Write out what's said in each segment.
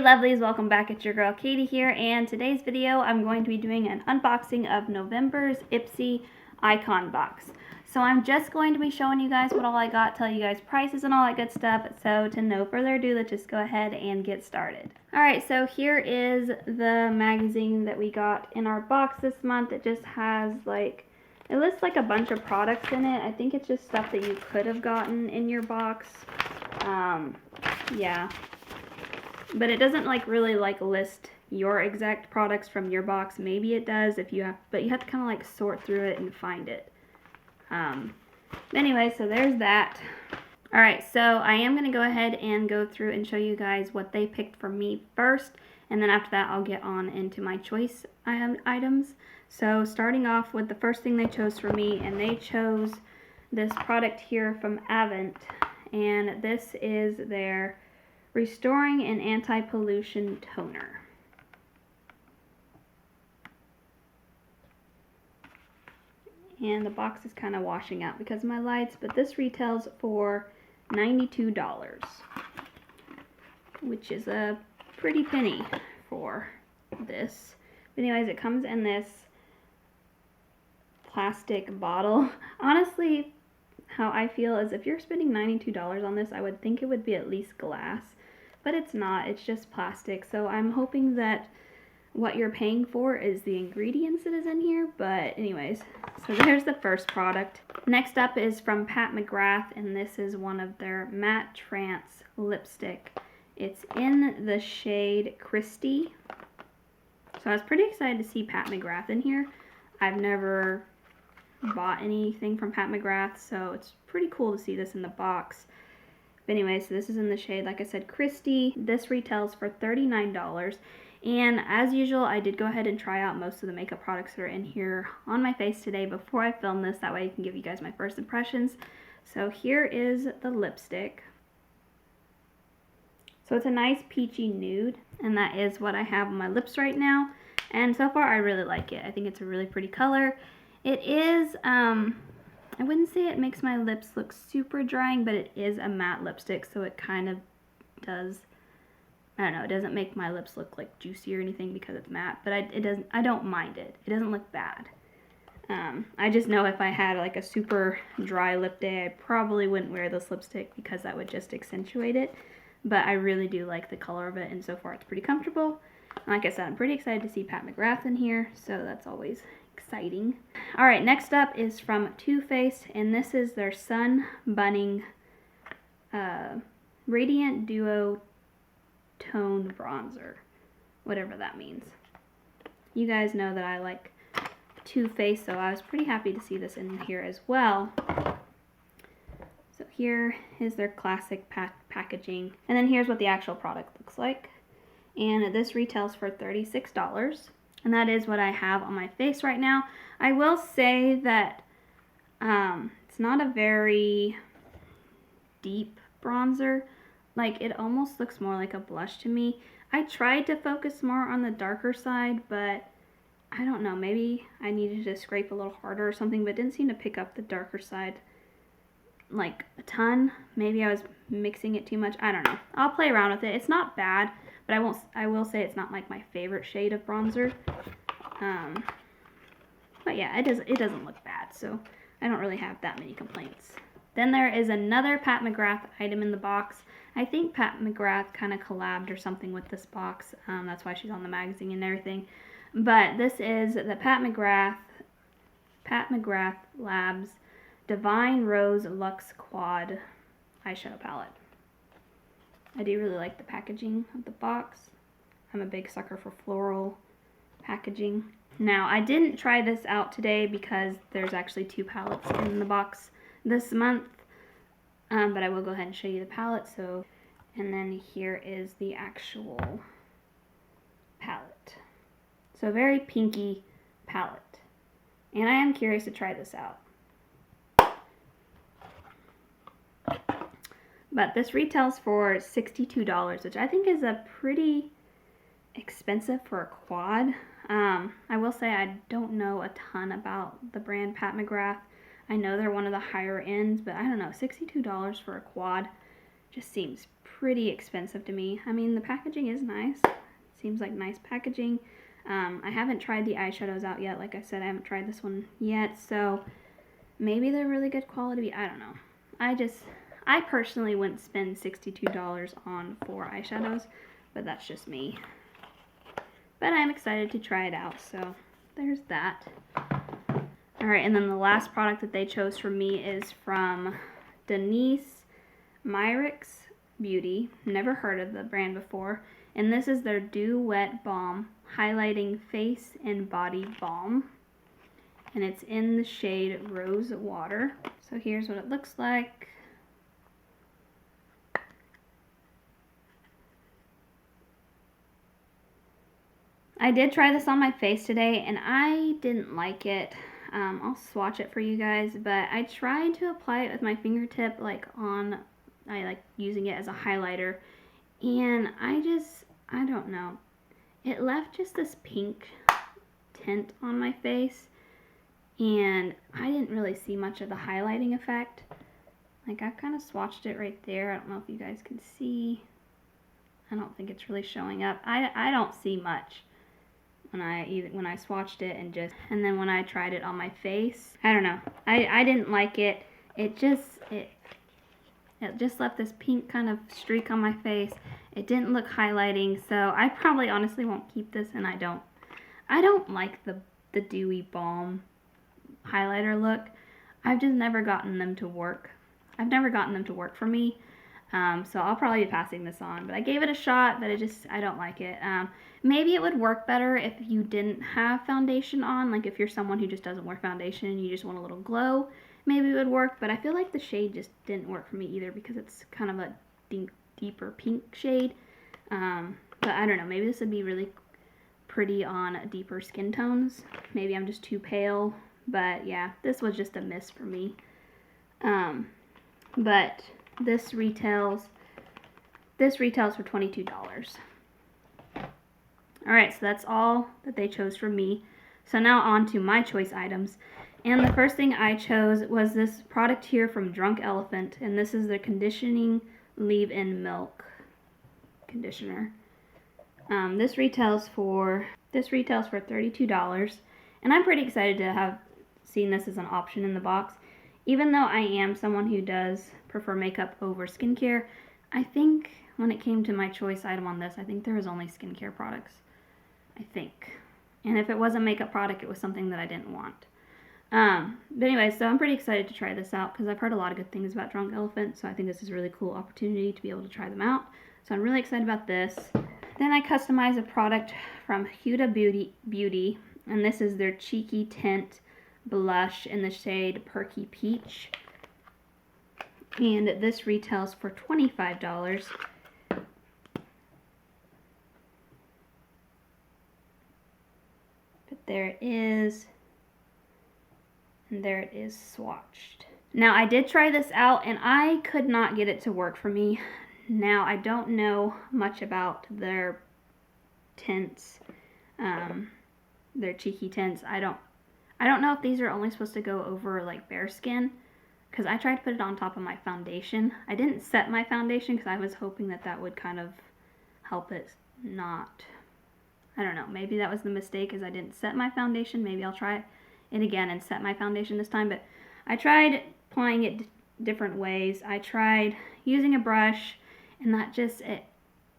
lovelies, welcome back. It's your girl Katie here, and today's video I'm going to be doing an unboxing of November's Ipsy Icon box. So I'm just going to be showing you guys what all I got, tell you guys prices and all that good stuff. So to no further ado, let's just go ahead and get started. Alright, so here is the magazine that we got in our box this month. It just has it lists like a bunch of products in it. I think it's just stuff that you could have gotten in your box. Yeah. But it doesn't really list your exact products from your box. Maybe it does if you have, but you have to kind of sort through it and find it. Anyway, so there's that. Alright, so I am going to go ahead and go through and show you guys what they picked for me first, and then after that I'll get on into my choice items. So starting off with the first thing they chose for me, and they chose this product here from Avent, and this is their Restoring and Anti-Pollution Toner. And the box is kind of washing out because of my lights, but this retails for $92, which is a pretty penny for this. But anyways, it comes in this plastic bottle. Honestly, how I feel is if you're spending $92 on this, I would think it would be at least glass. But it's not, it's just plastic. So I'm hoping that what you're paying for is the ingredients that is in here. But anyways, so there's the first product. Next up is from Pat McGrath, and this is one of their Matte Trance lipstick. It's in the shade Christy. So I was pretty excited to see Pat McGrath in here. I've never bought anything from Pat McGrath, so it's pretty cool to see this in the box. But anyway, so this is in the shade, like I said, Christy. This retails for $39. And as usual, I did go ahead and try out most of the makeup products that are in here on my face today before I film this. That way I can give you guys my first impressions. So here is the lipstick. So it's a nice peachy nude, and that is what I have on my lips right now. And so far, I really like it. I think it's a really pretty color. It is, I wouldn't say it makes my lips look super drying, but it is a matte lipstick, so it kind of does, I don't know, it doesn't make my lips look juicy or anything because it's matte, but I don't mind it. It doesn't look bad. I just know if I had a super dry lip day, I probably wouldn't wear this lipstick because that would just accentuate it, but I really do like the color of it, and so far it's pretty comfortable. Like I said, I'm pretty excited to see Pat McGrath in here, so that's always exciting. Alright, next up is from Too Faced, and this is their Sun Bunning Radiant Duo Tone Bronzer. Whatever that means. You guys know that I like Too Faced, so I was pretty happy to see this in here as well. So here is their classic packaging. And then here's what the actual product looks like. And this retails for $36. And that is what I have on my face right now. I will say that it's not a very deep bronzer. It almost looks more like a blush to me. I tried to focus more on the darker side, but I don't know. Maybe I needed to scrape a little harder or something, but it didn't seem to pick up the darker side a ton. Maybe I was mixing it too much. I don't know. I'll play around with it. It's not bad, but I will say it's not my favorite shade of bronzer. But yeah, it doesn't look bad, so I don't really have that many complaints. Then there is another Pat McGrath item in the box. I think Pat McGrath kind of collabed or something with this box. That's why she's on the magazine and everything. But this is the Pat McGrath Labs Divine Rose Luxe Quad eyeshadow palette. I do really like the packaging of the box. I'm a big sucker for floral packaging. Now, I didn't try this out today because there's actually 2 palettes in the box this month. But I will go ahead and show you the palette. And then here is the actual palette. So very pinky palette. And I am curious to try this out. But this retails for $62, which I think is a pretty expensive for a quad. I will say I don't know a ton about the brand Pat McGrath. I know they're one of the higher ends, but I don't know, $62 for a quad just seems pretty expensive to me. I mean, the packaging is nice. Seems like nice packaging. I haven't tried the eyeshadows out yet. Like I said, I haven't tried this one yet, so maybe they're really good quality. I don't know. I personally wouldn't spend $62 on 4 eyeshadows, but that's just me. But I'm excited to try it out, so there's that. Alright, and then the last product that they chose for me is from Denise Myricks Beauty. Never heard of the brand before. And this is their Dew Wet Balm Highlighting Face and Body Balm. And it's in the shade Rose Water. So here's what it looks like. I did try this on my face today and I didn't like it. I'll swatch it for you guys, but I tried to apply it with my fingertip, I like using it as a highlighter, and I don't know. It left just this pink tint on my face, and I didn't really see much of the highlighting effect. Like, I've kind of swatched it right there. I don't know if you guys can see. I don't think it's really showing up. I don't see much when I swatched it, and then when I tried it on my face, I don't know. I didn't like it. It just left this pink kind of streak on my face. It didn't look highlighting, so I probably honestly won't keep this, and I don't like the dewy balm highlighter look. I've just never gotten them to work. I've never gotten them to work for me. So I'll probably be passing this on, but I gave it a shot, but I don't like it. Maybe it would work better if you didn't have foundation on, like if you're someone who just doesn't wear foundation and you just want a little glow, maybe it would work, but I feel like the shade just didn't work for me either because it's kind of a deeper pink shade. But I don't know, maybe this would be really pretty on deeper skin tones. Maybe I'm just too pale, but yeah, this was just a miss for me. But this retails for $22. Alright, so that's all that they chose for me. So now on to my choice items. And the first thing I chose was this product here from Drunk Elephant, and this is the Conditioning Leave-In Milk Conditioner. This retails for $32, and I'm pretty excited to have seen this as an option in the box. Even though I am someone who does prefer makeup over skincare, I think when it came to my choice item on this, I think there was only skincare products. I think. And if it was a makeup product, it was something that I didn't want. But anyway, so I'm pretty excited to try this out because I've heard a lot of good things about Drunk Elephant, so I think this is a really cool opportunity to be able to try them out. So I'm really excited about this. Then I customized a product from Huda Beauty, and this is their Cheeky Tint Blush in the shade Perky Peach. And this retails for $25. But there it is. And there it is swatched. Now I did try this out and I could not get it to work for me. Now I don't know much about their tints, their cheeky tints. I don't know if these are only supposed to go over like bare skin, because I tried to put it on top of my foundation. I didn't set my foundation because I was hoping that that would kind of help it not, I don't know, maybe that was the mistake, is I didn't set my foundation. Maybe I'll try it again and set my foundation this time, but I tried applying it different ways. I tried using a brush, and that just,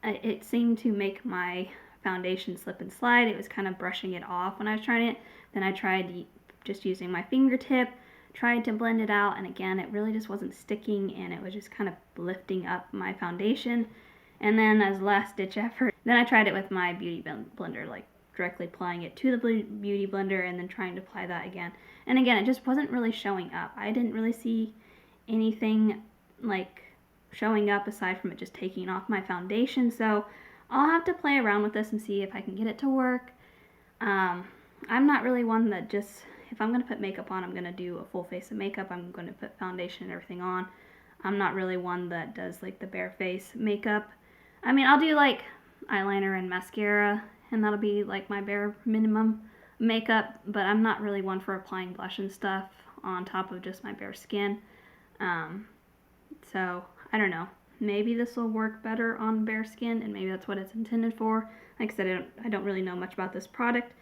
it seemed to make my foundation slip and slide. It was kind of brushing it off when I was trying it. Then I tried just using my fingertip, tried to blend it out, and again, it really just wasn't sticking, and it was just kind of lifting up my foundation. And then as last ditch effort, then I tried it with my beauty blender, like directly applying it to the beauty blender and then trying to apply that again. And again, it just wasn't really showing up. I didn't really see anything like showing up aside from it just taking off my foundation. So I'll have to play around with this and see if I can get it to work. I'm not really one that just, if I'm going to put makeup on, I'm going to do a full face of makeup. I'm going to put foundation and everything on. I'm not really one that does like the bare face makeup. I mean, I'll do like eyeliner and mascara, and that'll be like my bare minimum makeup, but I'm not really one for applying blush and stuff on top of just my bare skin. So I don't know. maybe this will work better on bare skin, and maybe that's what it's intended for. Like I said, I don't really know much about this product,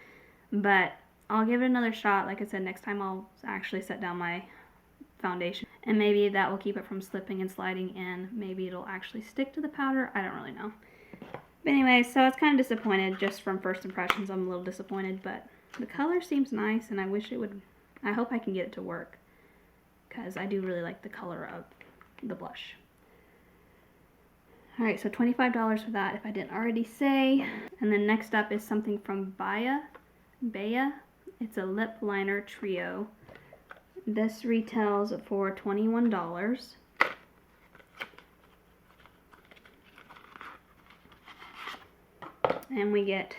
but I'll give it another shot. Like I said, next time I'll actually set down my foundation, and maybe that will keep it from slipping and sliding, and maybe it'll actually stick to the powder. I don't really know. But anyway, so I was kind of disappointed just from first impressions. I'm a little disappointed, but the color seems nice, and I wish it would. I hope I can get it to work, because I do really like the color of the blush. Alright, so $25 for that, if I didn't already say. And then next up is something from Baya. It's a lip liner trio. This retails for $21. And we get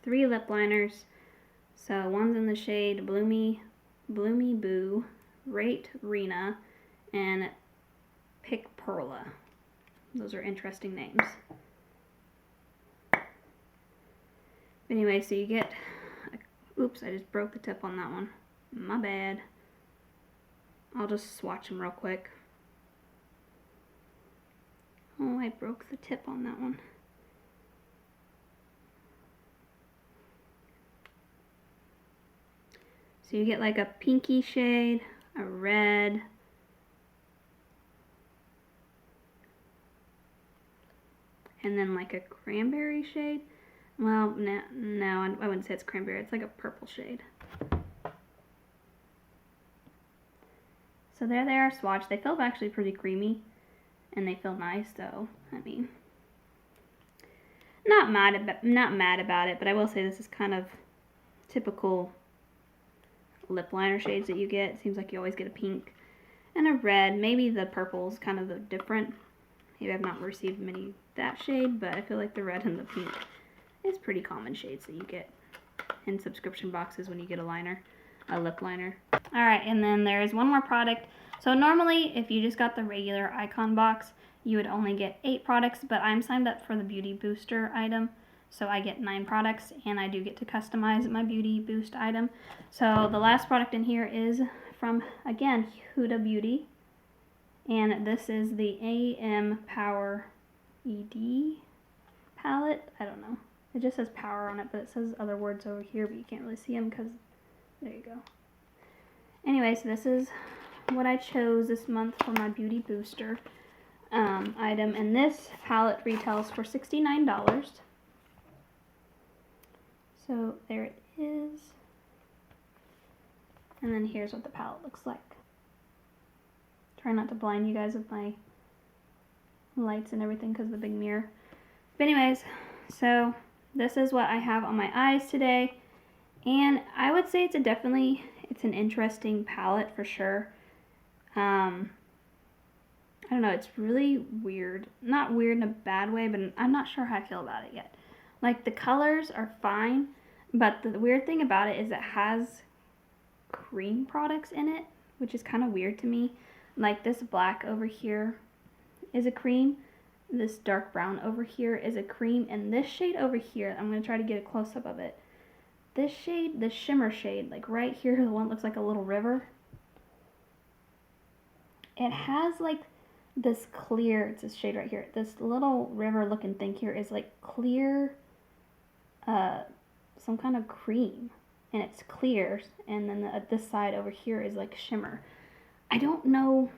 3 lip liners. So one's in the shade Bloomy Boo, Rate Rena, and Pick Perla. Those are interesting names. Anyway, so you get, oops, I just broke the tip on that one. My bad. I'll just swatch them real quick. Oh, I broke the tip on that one. So you get like a pinky shade, a red, and then like a cranberry shade. Well, no, I wouldn't say it's cranberry. It's like a purple shade. So there they are swatched. They feel actually pretty creamy, and they feel nice. So I mean, not mad about it. But I will say this is kind of typical lip liner shades that you get. It seems like you always get a pink and a red. Maybe the purple is kind of the different. Maybe I've not received many that shade, but I feel like the red and the pink is pretty common shades that you get in subscription boxes when you get a lip liner. Alright, and then there is one more product. So normally, if you just got the regular Icon box, you would only get 8 products, but I'm signed up for the Beauty Booster item, so I get 9 products, and I do get to customize my Beauty Boost item. So the last product in here is from, again, Huda Beauty, and this is the AM Power ED palette. I don't know. It just says power on it, but it says other words over here, but you can't really see them because, there you go. Anyway, so this is what I chose this month for my Beauty Booster item, and this palette retails for $69. So there it is. And then here's what the palette looks like. Try not to blind you guys with my lights and everything because of the big mirror. But anyways, so this is what I have on my eyes today. And I would say it's an interesting palette for sure. I don't know, it's really weird. Not weird in a bad way, but I'm not sure how I feel about it yet. Like, the colors are fine, but the weird thing about it is it has cream products in it, which is kind of weird to me. Like, this black over here is a cream. This dark brown over here is a cream. And this shade over here, I'm going to try to get a close-up of it. This shade, the shimmer shade, like right here, the one that looks like a little river. It has like this clear, it's this shade right here. This little river looking thing here is like clear, some kind of cream. And it's clear. And then this side over here is like shimmer. I don't know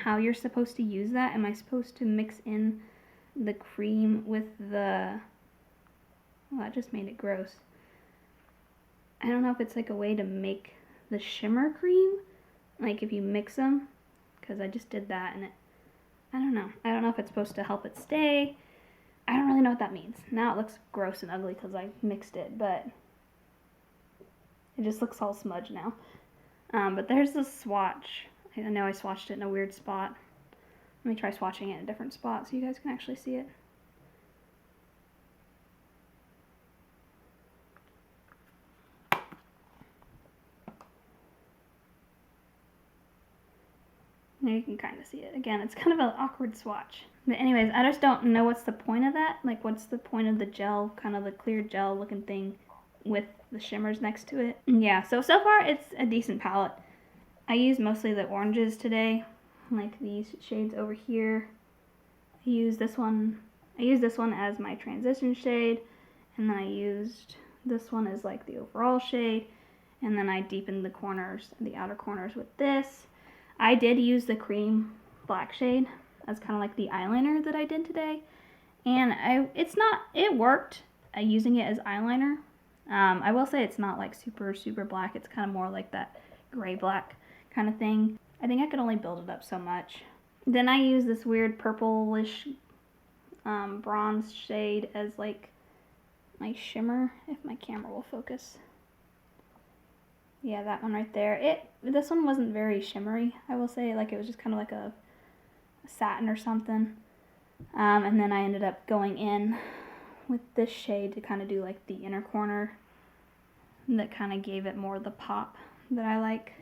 how you're supposed to use that. Am I supposed to mix in the cream with the... Well, that just made it gross. I don't know if it's like a way to make the shimmer cream. Like if you mix them. Because I just did that and I don't know. I don't know if it's supposed to help it stay. I don't really know what that means. Now it looks gross and ugly because I mixed it. But it just looks all smudged now. But there's the swatch. I know I swatched it in a weird spot. Let me try swatching it in a different spot so you guys can actually see it. There you can kind of see it. Again, it's kind of an awkward swatch. But anyways, I just don't know what's the point of that. Like, what's the point of the gel, kind of the clear gel looking thing with the shimmers next to it. Yeah, so far it's a decent palette. I used mostly the oranges today, like these shades over here, I used this one as my transition shade, and then I used this one as like the overall shade, and then I deepened the corners, the outer corners with this. I did use the cream black shade as kind of like the eyeliner that I did today, and it worked using it as eyeliner. I will say it's not like super black. It's kind of more like that gray black kind of thing. I think I could only build it up so much. Then I use this weird purplish bronze shade as like my shimmer, if my camera will focus. Yeah, that one right there. This one wasn't very shimmery, I will say. Like, it was just kind of like a satin or something. And then I ended up going in with this shade to kind of do like the inner corner. That kind of gave it more of the pop that I like.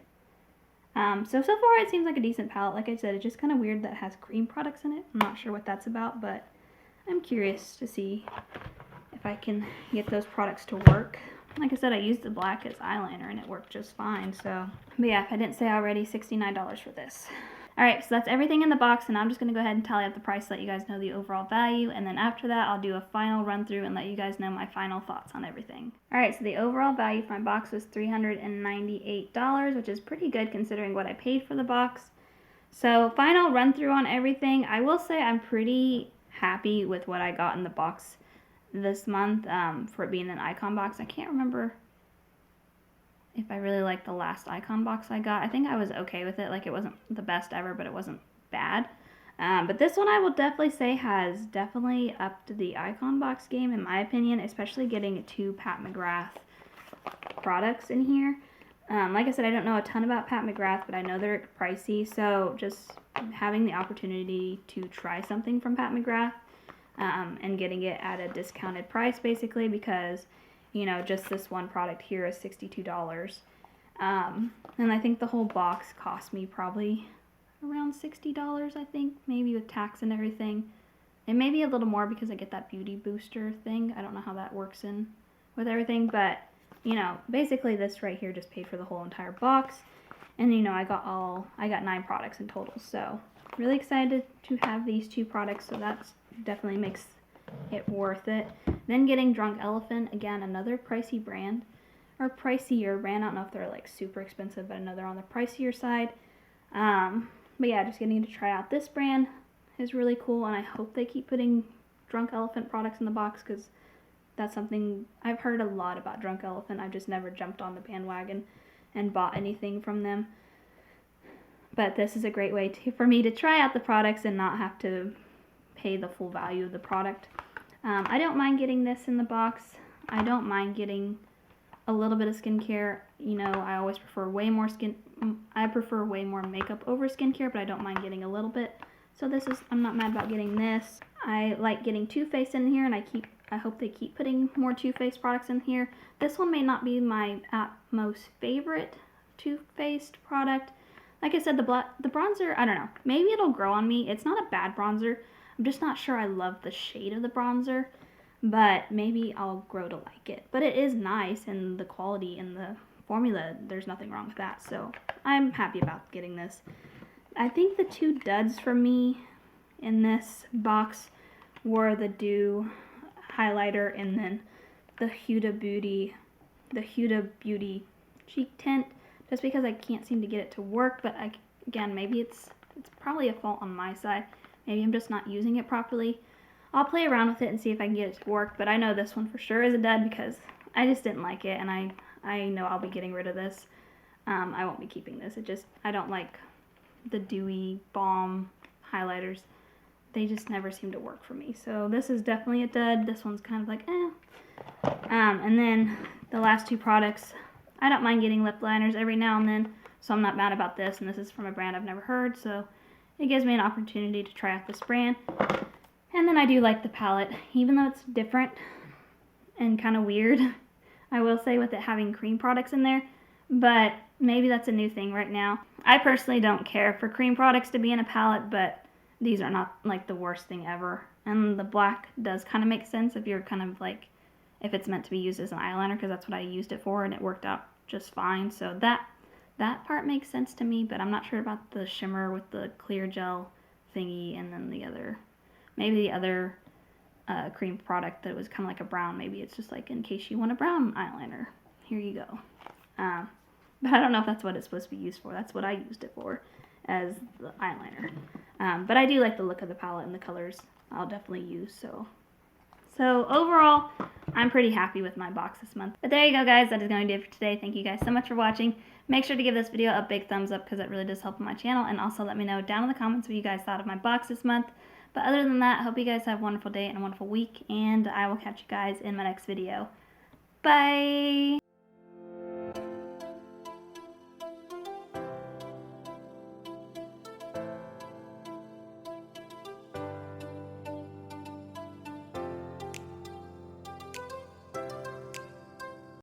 So far it seems like a decent palette. Like I said, it's just kind of weird that it has cream products in it. I'm not sure what that's about, but I'm curious to see if I can get those products to work. Like I said, I used the black as eyeliner and it worked just fine. So, but yeah, if I didn't say already, $69 for this. Alright, so that's everything in the box, and I'm just going to go ahead and tally up the price to let you guys know the overall value, and then after that I'll do a final run through and let you guys know my final thoughts on everything. Alright, so the overall value for my box was $398, which is pretty good considering what I paid for the box. So final run through on everything. I will say I'm pretty happy with what I got in the box this month for it being an icon box. I can't remember if I really liked the last icon box I got. I think I was okay with it. Like, it wasn't the best ever, but it wasn't bad. But this one I will definitely say has definitely upped the icon box game, in my opinion, especially getting 2 Pat McGrath products in here. Like I said, I don't know a ton about Pat McGrath, but I know they're pricey, so just having the opportunity to try something from Pat McGrath and getting it at a discounted price, basically, because you know, just this one product here is $62. And I think the whole box cost me probably around $60, I think, maybe with tax and everything. And maybe a little more because I get that beauty booster thing. I don't know how that works in with everything, but, you know, basically this right here just paid for the whole entire box. And, you know, I got 9 products in total, so really excited to have these 2 products, so that definitely makes it worth it. Then getting Drunk Elephant, again, another pricey brand, or pricier brand. I don't know if they're like super expensive, but I know they're on the pricier side. But yeah, just getting to try out this brand is really cool, and I hope they keep putting Drunk Elephant products in the box, because that's something I've heard a lot about. Drunk Elephant. I've just never jumped on the bandwagon and bought anything from them. But this is a great way for me to try out the products and not have to pay the full value of the product. I don't mind getting this in the box. I don't mind getting a little bit of skincare. You know, I always prefer way more makeup over skincare, but I don't mind getting a little bit. So I'm not mad about getting this. I like getting Too Faced in here, and I hope they keep putting more Too Faced products in here. This one may not be my most favorite Too Faced product. Like I said, the bronzer, I don't know. Maybe it'll grow on me. It's not a bad bronzer. I'm just not sure I love the shade of the bronzer, but maybe I'll grow to like it. But it is nice, and the quality and the formula, there's nothing wrong with that. So I'm happy about getting this. I think the 2 duds for me in this box were the Dew highlighter and then the Huda Beauty cheek tint, just because I can't seem to get it to work. But again, maybe it's probably a fault on my side. Maybe I'm just not using it properly. I'll play around with it and see if I can get it to work, but I know this one for sure is a dud because I just didn't like it, and I know I'll be getting rid of this. I won't be keeping this. I don't like the dewy balm highlighters. They just never seem to work for me. So this is definitely a dud. This one's kind of like, eh. And then the last 2 products, I don't mind getting lip liners every now and then, so I'm not mad about this, and this is from a brand I've never heard, so it gives me an opportunity to try out this brand. And then I do like the palette, even though it's different and kind of weird, I will say, with it having cream products in there. But maybe that's a new thing right now. I personally don't care for cream products to be in a palette, but these are not like the worst thing ever. And the black does kind of make sense if you're kind of like, if it's meant to be used as an eyeliner, because that's what I used it for, and it worked out just fine. So that part makes sense to me, but I'm not sure about the shimmer with the clear gel thingy and then the other Maybe the other cream product that was kind of like a brown, maybe it's just like in case you want a brown eyeliner. Here you go. But I don't know if that's what it's supposed to be used for. That's what I used it for, as the eyeliner. But I do like the look of the palette and the colors I'll definitely use. So overall, I'm pretty happy with my box this month. But there you go, guys. That is going to do it for today. Thank you guys so much for watching. Make sure to give this video a big thumbs up because it really does help my channel. And also let me know down in the comments what you guys thought of my box this month. But other than that, I hope you guys have a wonderful day and a wonderful week. And I will catch you guys in my next video. Bye!